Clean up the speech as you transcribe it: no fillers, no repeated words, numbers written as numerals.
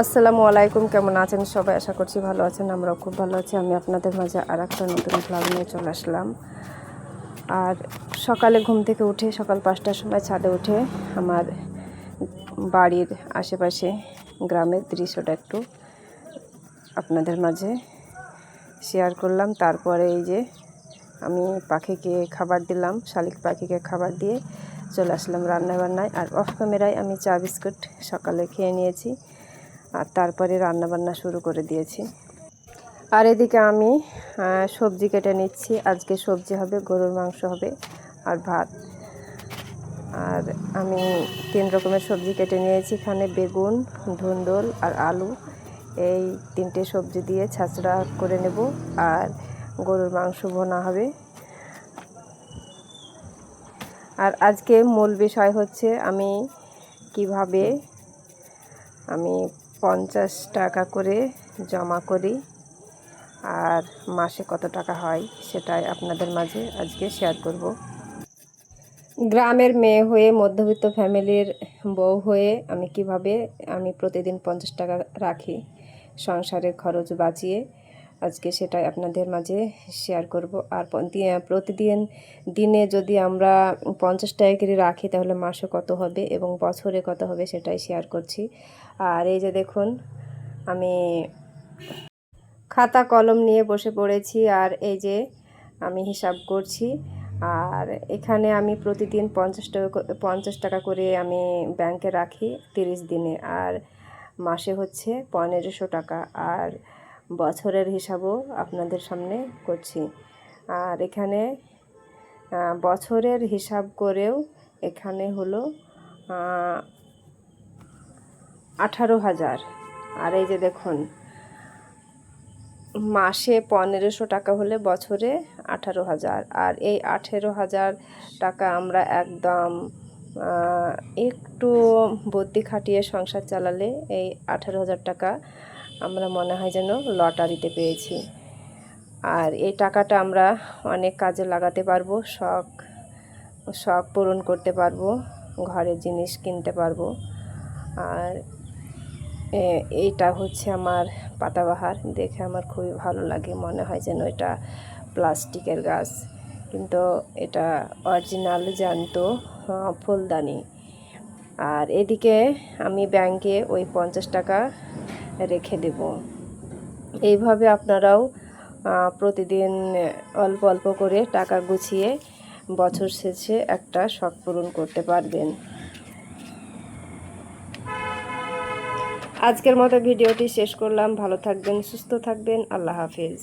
আসসালামু আলাইকুম, কেমন আছেন সবাই? আশা করছি ভালো আছেন। আমরাও খুব ভালো আছি। আমি আপনাদের মাঝে আর একটা নতুন ব্লগ নিয়ে চলে আসলাম। আর সকালে ঘুম থেকে উঠে সকাল 5টার সময় ছাদে উঠে আমার বাড়ির আশেপাশে গ্রামের দৃশ্যটা একটু আপনাদের মাঝে শেয়ার করলাম। তারপরে এই যে আমি পাখিকে খাবার দিলাম, শালিক পাখিকে খাবার দিয়ে চলে আসলাম রান্নাবান্নায়। আর অফ ক্যামেরায় আমি চা বিস্কুট সকালে খেয়ে নিয়েছি, আর তারপরে রান্নাবান্না শুরু করে দিয়েছি। আর এদিকে আমি সবজি কেটে নিচ্ছি। আজকে সবজি হবে, গরুর মাংস হবে আর ভাত। আর আমি 3 রকমের সবজি কেটে নিয়েছি। এখানে বেগুন, ধুন্দুল আর আলু, এই 3টে সবজি দিয়ে ছাঁচড়া করে নেব। আর গরুর মাংস ভুনা হবে। আর আজকে মূল বিষয় হচ্ছে আমি কিভাবে 50 টাকা করে জমা করি আর মাসে কত টাকা হয় সেটাই আপনাদের মাঝে আজকে শেয়ার করব। গ্রামের মেয়ে হয়ে, মধ্যবিত্ত ফ্যামিলির বউ হয়ে আমি কিভাবে প্রতিদিন 50 টাকা রাখি সংসারের খরচ বাঁচিয়ে, আজকে সেটাই আপনাদের মাঝে শেয়ার করব। আর প্রতিদিন দিনে যদি আমরা 50 টাকা করে রাখি তাহলে মাসে কত হবে এবং বছরে কত হবে সেটাই শেয়ার করছি। আর এই যে দেখুন, আমি খাতা কলম নিয়ে বসে পড়েছি আর এই যে আমি হিসাব করছি। আর এখানে আমি প্রতিদিন 50 টাকা করে আমি ব্যাংকে রাখি 30 দিনে, আর মাসে হচ্ছে 1500 টাকা। আর বছরের হিসাবও আপনাদের সামনে করছি। আর এখানে বছরের হিসাব করেও এখানে হলো 18,000। আর এই যে দেখুন, মাসে 1500 টাকা হলে বছরে 18,000। আর এই 18,000 টাকা আমরা একদম একটু বুদ্ধি খাটিয়ে সংসার চালালে এই 18,000 টাকা আমরা মনে হয় যেন লটারিতে পেয়েছি। আর এই টাকাটা আমরা অনেক কাজে লাগাতে পারবো, শখ পূরণ করতে পারবো, ঘরের জিনিস কিনতে পারবো। আর এইটা হচ্ছে আমার পাতাবাহার, দেখে আমার খুবই ভালো লাগে। মনে হয় যেন এটা প্লাস্টিকের গাছ, কিন্তু এটা অরিজিনাল জ্যান্ত ফুলদানি। আর এদিকে আমি ব্যাংকে ওই 50 টাকা রেখে দেব। এইভাবে আপনারাও প্রতিদিন অল্প অল্প করে টাকা গুছিয়ে বছর শেষে একটা শখ পূরণ করতে পারবেন। আজকের মতো ভিডিওটি শেষ করলাম। ভালো থাকবেন, সুস্থ থাকবেন। আল্লাহ হাফেজ।